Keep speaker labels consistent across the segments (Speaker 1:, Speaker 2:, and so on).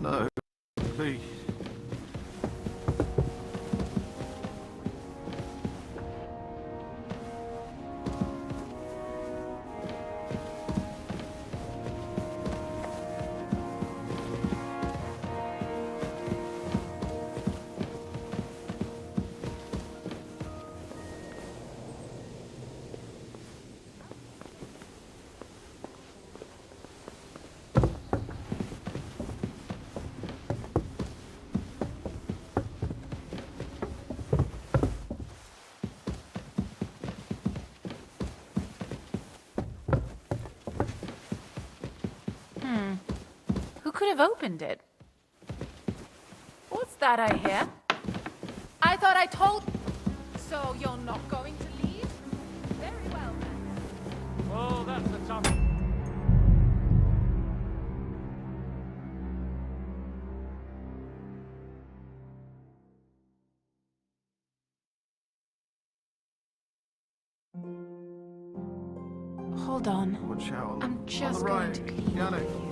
Speaker 1: No, please.
Speaker 2: Who could have opened it? What's that I hear? I thought I told... So you're not going to leave? Very well then.
Speaker 3: Oh, that's the tough...
Speaker 2: Hold on.
Speaker 1: Watch out.
Speaker 2: I'm just
Speaker 1: on the
Speaker 2: going
Speaker 1: right.
Speaker 2: to clean
Speaker 1: Yannick.
Speaker 2: up you.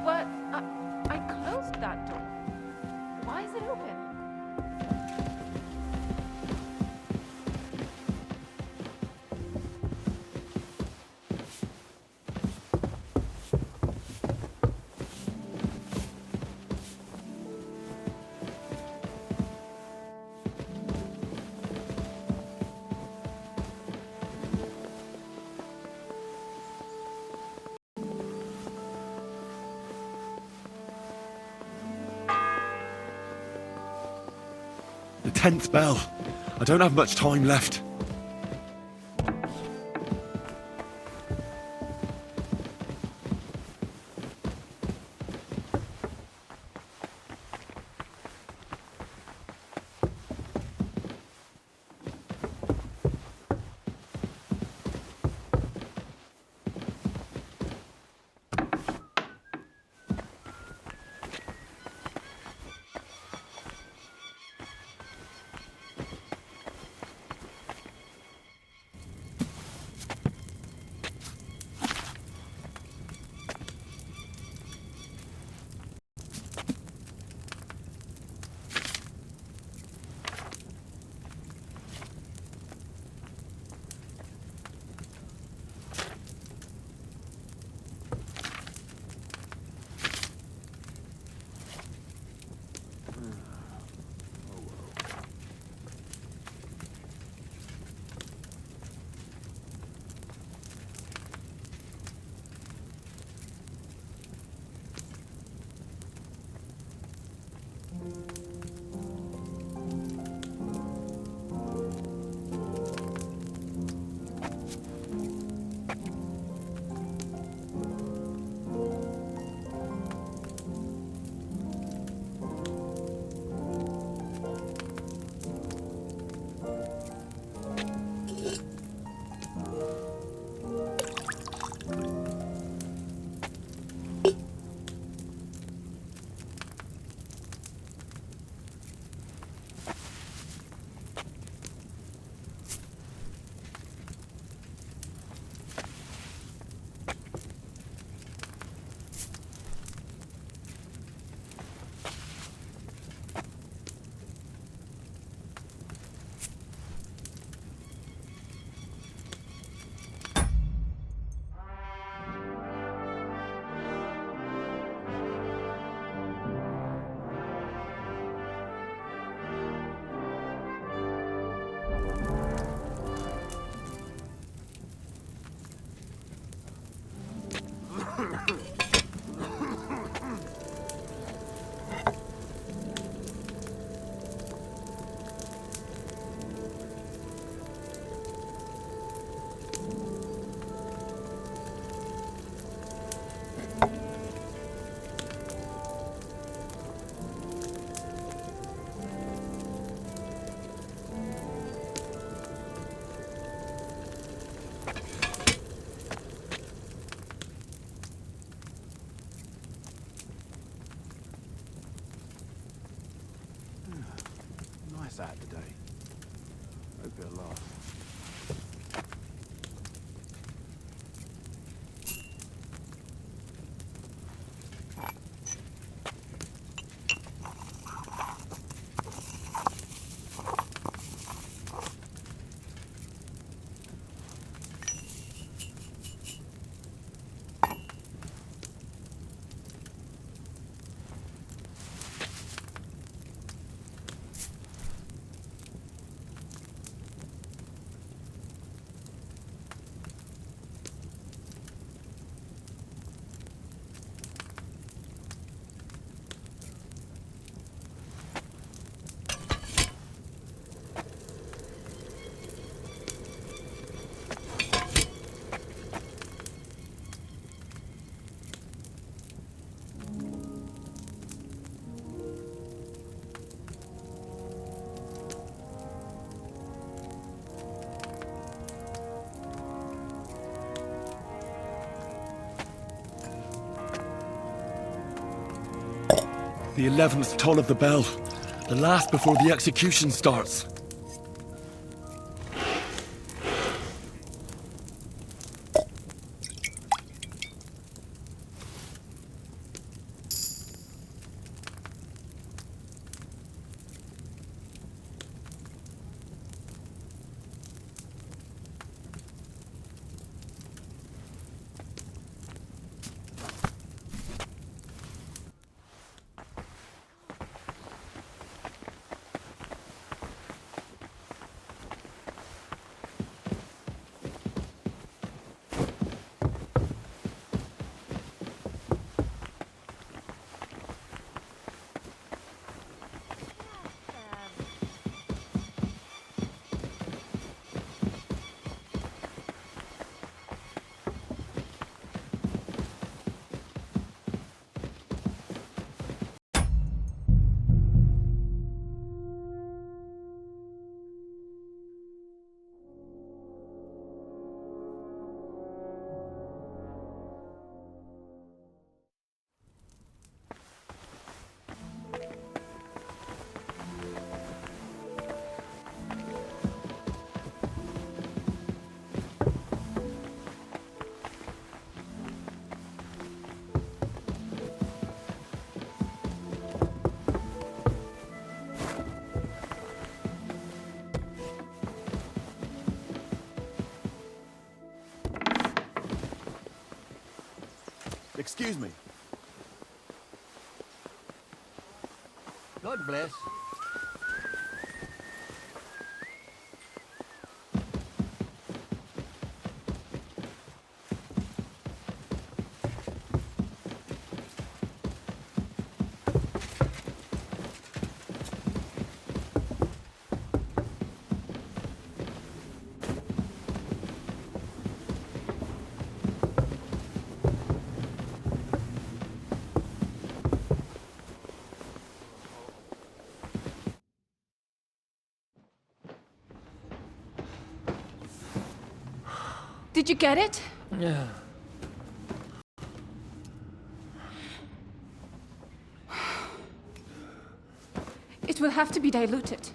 Speaker 2: What? I closed that door. Why is it open?
Speaker 4: The 10th bell. I don't have much time left.
Speaker 1: bad today. Hope it'll last.
Speaker 4: The 11th toll of the bell. The last before the execution starts.
Speaker 1: Excuse me.
Speaker 3: God bless.
Speaker 2: Did you get it?
Speaker 3: Yeah.
Speaker 2: It will have to be diluted.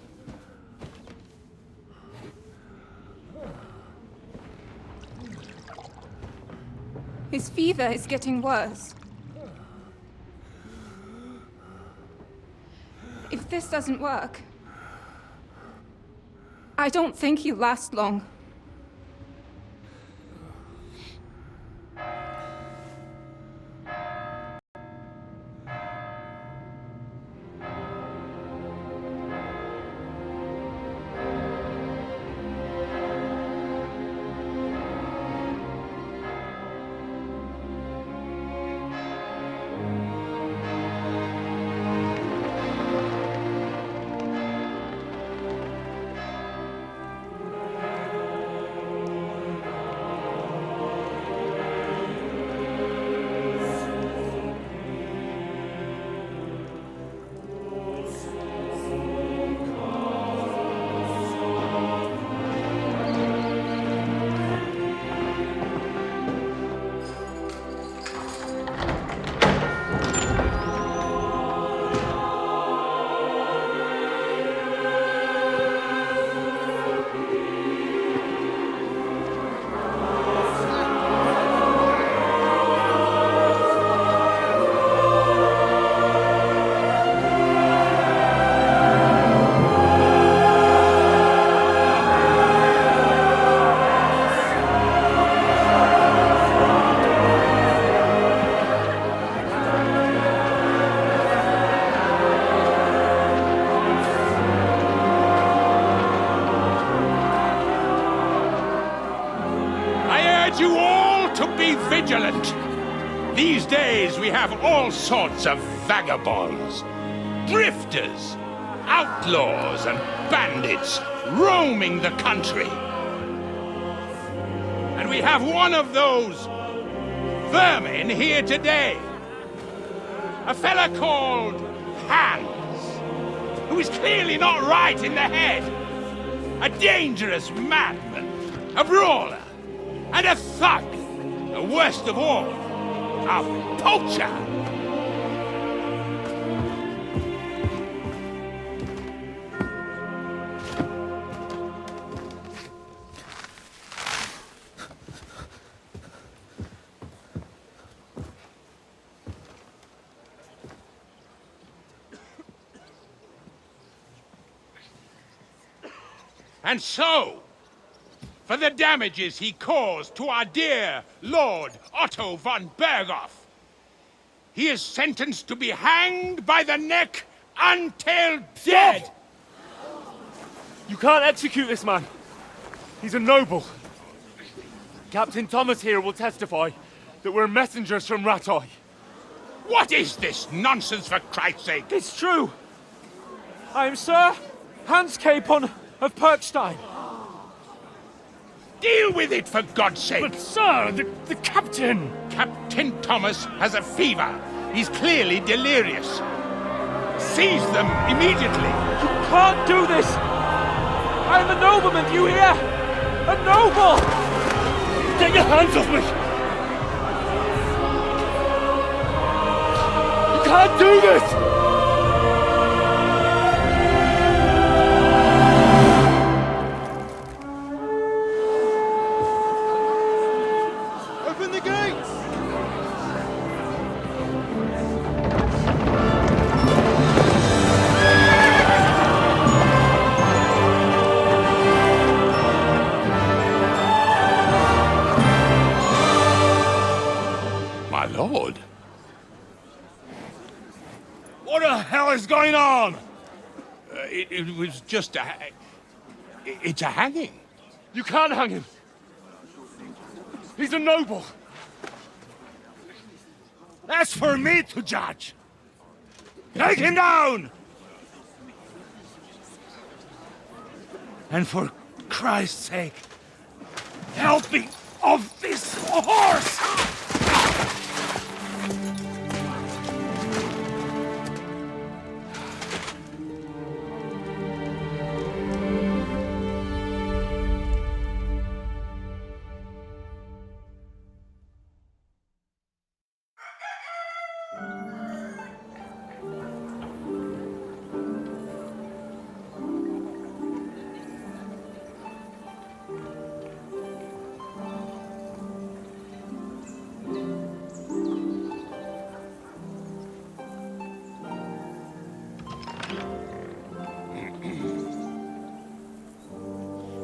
Speaker 2: His fever is getting worse. If this doesn't work, I don't think he'll last long.
Speaker 3: got to be vigilant. These days we have all sorts of vagabonds, drifters, outlaws and bandits roaming the country. And we have one of those vermin here today. A fella called Hans, who is clearly not right in the head. A dangerous madman, a brawler, and a thug. The worst of all, a poacher. And so, for the damages he caused to our dear Lord Otto von Berghoff, he is sentenced to be hanged by the neck until dead!
Speaker 5: You can't execute this man. He's a noble. Captain Thomas here will testify that we're messengers from Rattay.
Speaker 3: What is this nonsense, for Christ's sake?
Speaker 5: It's true. I am Sir Hans Capon of Perkstein.
Speaker 3: Deal with it, for God's sake!
Speaker 5: But sir, the captain!
Speaker 3: Captain Thomas has a fever. He's clearly delirious. Seize them immediately.
Speaker 5: You can't do this! I am a nobleman, do you hear? A noble! Get your hands off me! You can't do this!
Speaker 1: Open the gates!
Speaker 3: My lord.
Speaker 5: What the hell is going on?
Speaker 3: It was just a... It's a hanging.
Speaker 5: You can't hang him. He's a noble.
Speaker 6: That's for me to judge. Take him down! And for Christ's sake, help me off this horse!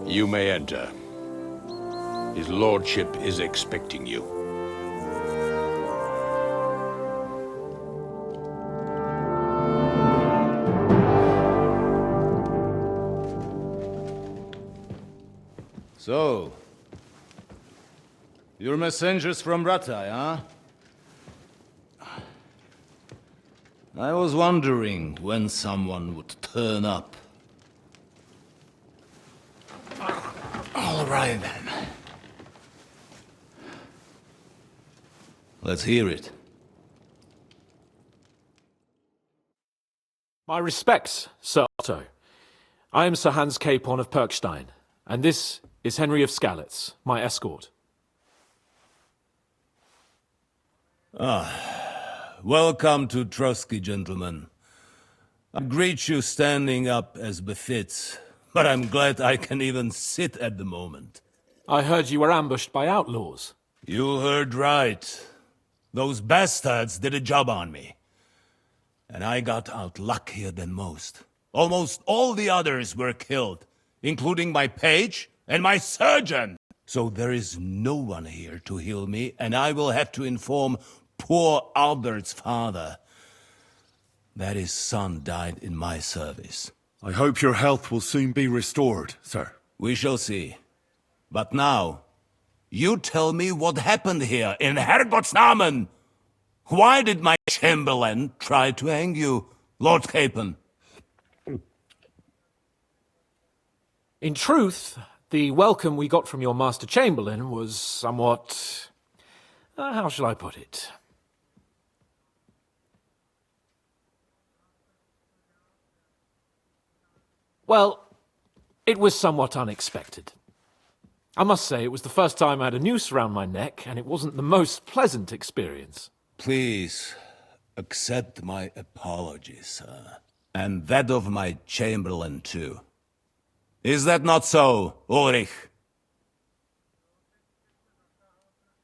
Speaker 3: You may enter. His lordship is expecting you.
Speaker 7: So, you're messengers from Rattay, huh? I was wondering when someone would turn up. All right, then. Let's hear it.
Speaker 8: My respects, Sir Otto. I am Sir Hans Capon of Perkstein, and this is Henry of Skalitz, my escort.
Speaker 7: Welcome to Trotsky, gentlemen. I greet you standing up as befits, but I'm glad I can even sit at the moment.
Speaker 8: I heard you were ambushed by outlaws.
Speaker 7: You heard right. Those bastards did a job on me. And I got out luckier than most. Almost all the others were killed, including my page and my surgeon. So there is no one here to heal me, and I will have to inform poor Albert's father that his son died in my service.
Speaker 4: I hope your health will soon be restored, sir.
Speaker 7: We shall see. But now, You tell me what happened here in Herrgott's Namen. Why did my chamberlain try to hang you, Lord Capon?
Speaker 8: In truth, the welcome we got from your Master Chamberlain was somewhat... how shall I put it? Well, it was somewhat unexpected. I must say, it was the first time I had a noose around my neck, and it wasn't the most pleasant experience.
Speaker 7: Please, accept my apologies, sir. And that of my chamberlain, too. Is that not so, Ulrich?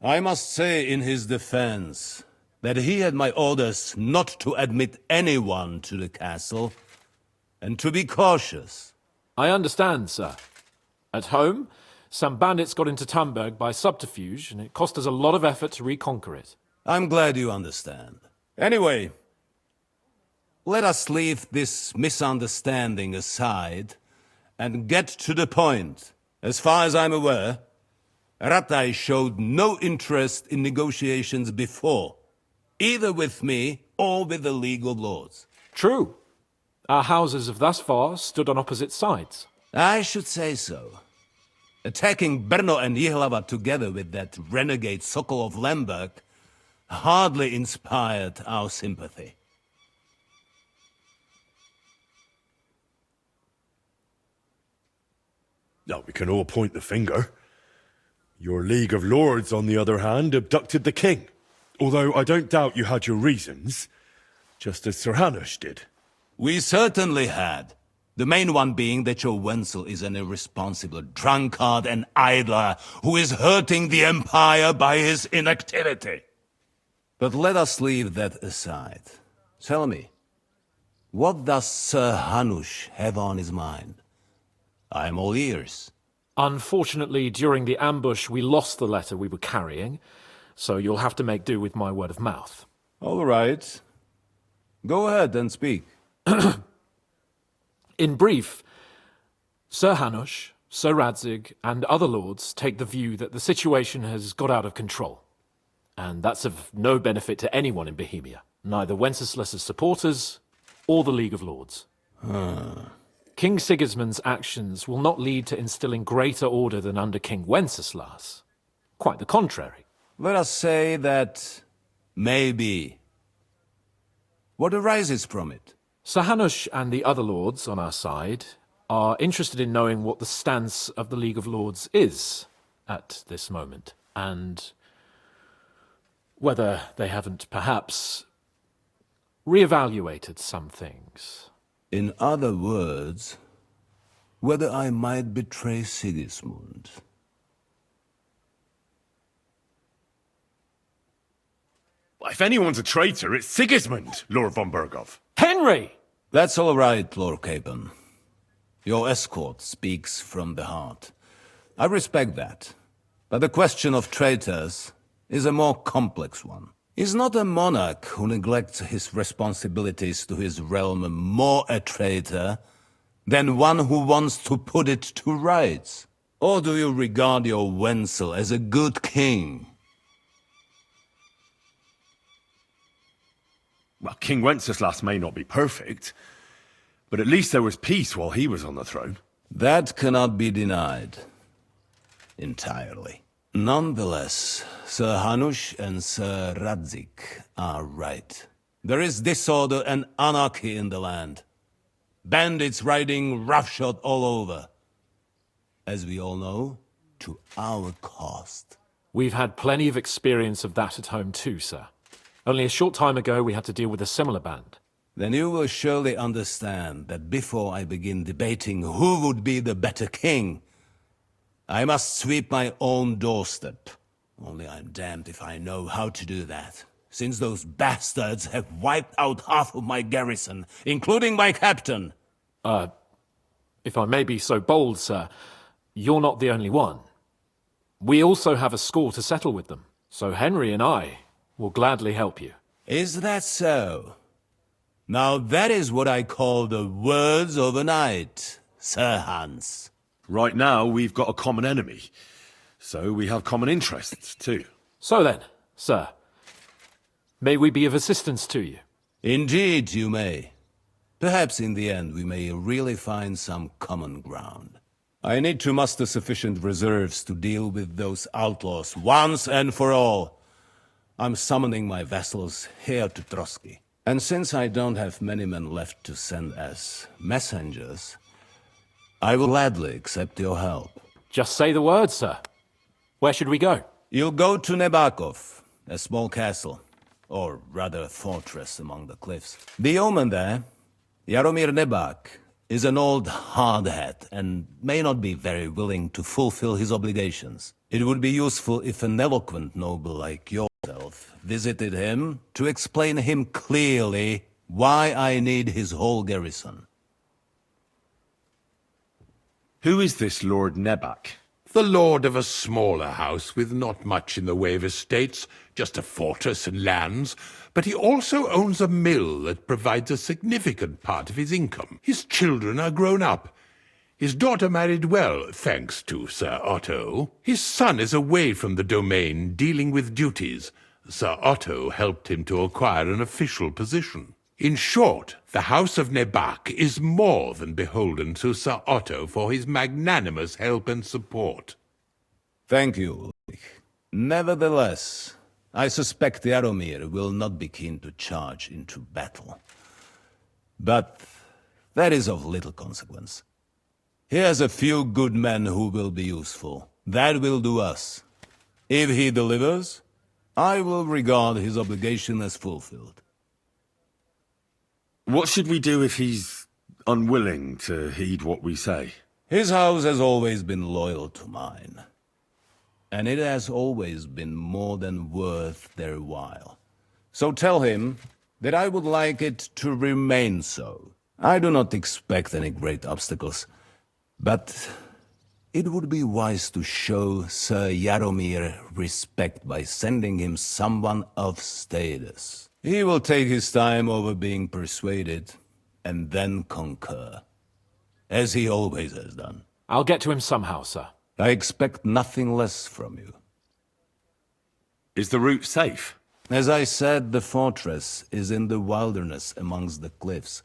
Speaker 7: I must say in his defense that he had my orders not to admit anyone to the castle, and to be cautious.
Speaker 8: I understand, sir. At home, some bandits got into Tamberg by subterfuge, and it cost us a lot of effort to reconquer it.
Speaker 7: I'm glad you understand. Anyway, let us leave this misunderstanding aside and get to the point. As far as I'm aware, Ratai showed no interest in negotiations before, either with me or with the League of Lords.
Speaker 8: True. Our houses have thus far stood on opposite sides.
Speaker 7: I should say so. Attacking Brno and Jihlava together with that renegade Sokol of Lemberg hardly inspired our sympathy.
Speaker 6: Now, we can all point the finger. Your League of Lords, on the other hand, abducted the king. Although I don't doubt you had your reasons, just as Sir Hanush did.
Speaker 7: We certainly had. The main one being that your Wenzel is an irresponsible drunkard and idler who is hurting the Empire by his inactivity. But let us leave that aside. Tell me, what does Sir Hanush have on his mind? I'm all ears.
Speaker 8: Unfortunately, during the ambush, we lost the letter we were carrying, so you'll have to make do with my word of mouth.
Speaker 7: All right. Go ahead and speak.
Speaker 8: In brief, Sir Hanush, Sir Radzig, and other lords take the view that the situation has got out of control. And that's of no benefit to anyone in Bohemia, neither Wenceslas's supporters or the League of Lords. King Sigismund's actions will not lead to instilling greater order than under King Wenceslas. Quite the contrary.
Speaker 7: Let us say that maybe. What arises from it?
Speaker 8: Sir Hanush and the other lords on our side are interested in knowing what the stance of the League of Lords is at this moment, and whether they haven't perhaps reevaluated some things.
Speaker 7: In other words, whether I might betray Sigismund.
Speaker 6: If anyone's a traitor, it's Sigismund, Lord von Berghoff.
Speaker 8: Henry!
Speaker 7: That's all right, Lord Capon. Your escort speaks from the heart. I respect that. But the question of traitors is a more complex one. Is not a monarch who neglects his responsibilities to his realm more a traitor than one who wants to put it to rights? Or do you regard your Wenzel as a good king?
Speaker 6: Well, King Wenceslas may not be perfect, but at least there was peace while he was on the throne.
Speaker 7: That cannot be denied. Entirely. Nonetheless, Sir Hanush and Sir Radzig are right. There is disorder and anarchy in the land. Bandits riding roughshod all over. As we all know, to our cost.
Speaker 8: We've had plenty of experience of that at home too, sir. Only a short time ago we had to deal with a similar band.
Speaker 7: Then you will surely understand that before I begin debating who would be the better king, I must sweep my own doorstep. Only I'm damned if I know how to do that, since those bastards have wiped out half of my garrison, including my captain.
Speaker 8: If I may be so bold, sir, you're not the only one. We also have a score to settle with them, so Henry and I will gladly help you.
Speaker 7: Is that so? Now that is what I call the words of a knight, Sir Hans.
Speaker 6: Right now, we've got a common enemy.
Speaker 4: So we have common interests, too.
Speaker 8: So then, sir, may we be of assistance to you?
Speaker 7: Indeed, you may. Perhaps in the end we may really find some common ground. I need to muster sufficient reserves to deal with those outlaws once and for all. I'm summoning my vassals here to Trotsky. And since I don't have many men left to send as messengers, I will gladly accept your help.
Speaker 8: Just say the word, sir. Where should we go?
Speaker 7: You'll go to Nebakov, a small castle, or rather fortress among the cliffs. The yeoman there, Jaromir Nebak, is an old hardhat and may not be very willing to fulfill his obligations. It would be useful if an eloquent noble like yourself visited him to explain him clearly why I need his whole garrison.
Speaker 6: Who is this Lord Nebak?
Speaker 3: The lord of a smaller house with not much in the way of estates, just a fortress and lands, but he also owns a mill that provides a significant part of his income. His children are grown up. His daughter married well, thanks to Sir Otto. His son is away from the domain, dealing with duties. Sir Otto helped him to acquire an official position. In short, the House of Nebak is more than beholden to Sir Otto for his magnanimous help and support.
Speaker 7: Thank you, Ulrich. Nevertheless, I suspect Jaromir will not be keen to charge into battle. But that is of little consequence. He has a few good men who will be useful. That will do us. If he delivers, I will regard his obligation as fulfilled.
Speaker 4: What should we do if he's unwilling to heed what we say?
Speaker 7: His house has always been loyal to mine. And it has always been more than worth their while. So tell him that I would like it to remain so. I do not expect any great obstacles, but it would be wise to show Sir Jaromir respect by sending him someone of status. He will take his time over being persuaded, and then concur, as he always has done.
Speaker 8: I'll get to him somehow, sir.
Speaker 7: I expect nothing less from you.
Speaker 4: Is the route safe?
Speaker 7: As I said, the fortress is in the wilderness amongst the cliffs.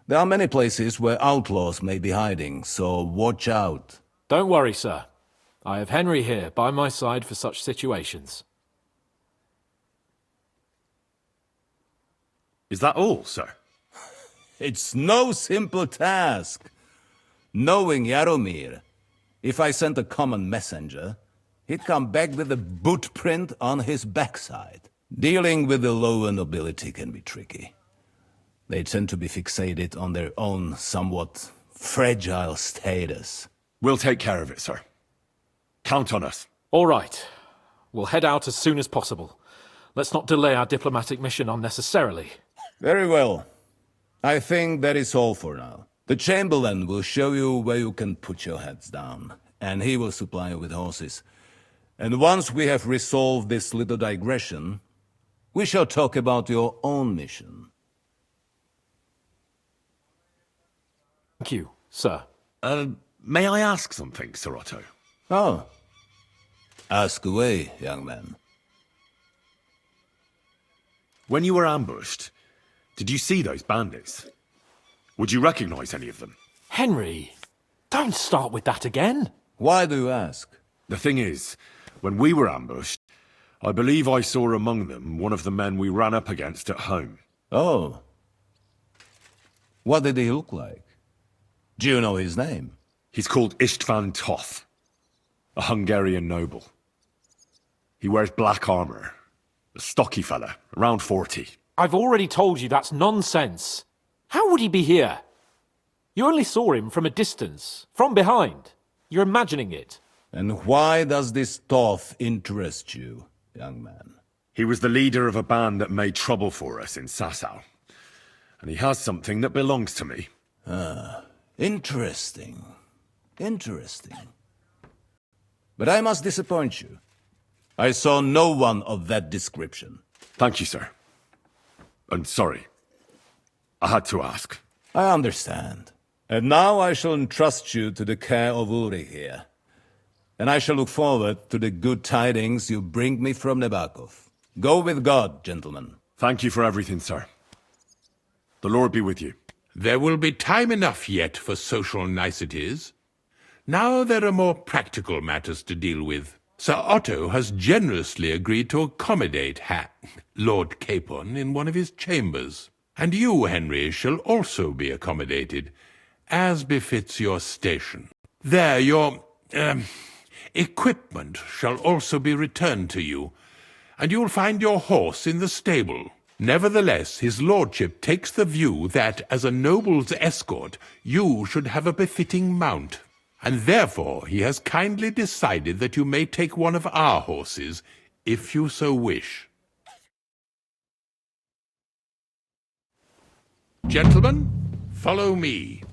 Speaker 7: There are many places where outlaws may be hiding, so watch out.
Speaker 8: Don't worry, sir. I have Henry here by my side for such situations.
Speaker 4: Is that all, sir?
Speaker 7: It's no simple task. Knowing Jaromir, if I sent a common messenger, he'd come back with a boot print on his backside. Dealing with the lower nobility can be tricky. They tend to be fixated on their own somewhat fragile status.
Speaker 4: We'll take care of it, sir. Count on us.
Speaker 8: All right. We'll head out as soon as possible. Let's not delay our diplomatic mission unnecessarily.
Speaker 7: Very well. I think that is all for now. The Chamberlain will show you where you can put your heads down, and he will supply you with horses. And once we have resolved this little digression, we shall talk about your own mission.
Speaker 8: Thank you, sir.
Speaker 4: May I ask something, Sir Otto?
Speaker 7: Oh. Ask away, young man.
Speaker 4: When you were ambushed, did you see those bandits? Would you recognize any of them?
Speaker 8: Henry, don't start with that again.
Speaker 7: Why do you ask?
Speaker 4: The thing is, when we were ambushed, I believe I saw among them one of the men we ran up against at home.
Speaker 7: Oh. What did he look like? Do you know his name?
Speaker 4: He's called István Toth, a Hungarian noble. He wears black armor, a stocky fella, around 40.
Speaker 8: I've already told you that's nonsense. How would he be here? You only saw him from a distance, from behind. You're imagining it.
Speaker 7: And why does this Toth interest you, young man?
Speaker 4: He was the leader of a band that made trouble for us in Sasau. And he has something that belongs to me.
Speaker 7: Interesting. Interesting. But I must disappoint you. I saw no one of that description.
Speaker 4: Thank you, sir. And sorry. I had to ask.
Speaker 7: I understand. And now I shall entrust you to the care of Ulrich here. and I shall look forward to the good tidings you bring me from Nebakov. Go with God, gentlemen.
Speaker 4: Thank you for everything, sir. The Lord be with you.
Speaker 3: There will be time enough yet for social niceties. Now there are more practical matters to deal with. Sir Otto has generously agreed to accommodate Lord Capon in one of his chambers. And you, Henry, shall also be accommodated, as befits your station. There, your, equipment shall also be returned to you, and you will find your horse in the stable. Nevertheless, his lordship takes the view that, as a noble's escort, you should have a befitting mount, and therefore he has kindly decided that you may take one of our horses, if you so wish. Gentlemen, follow me.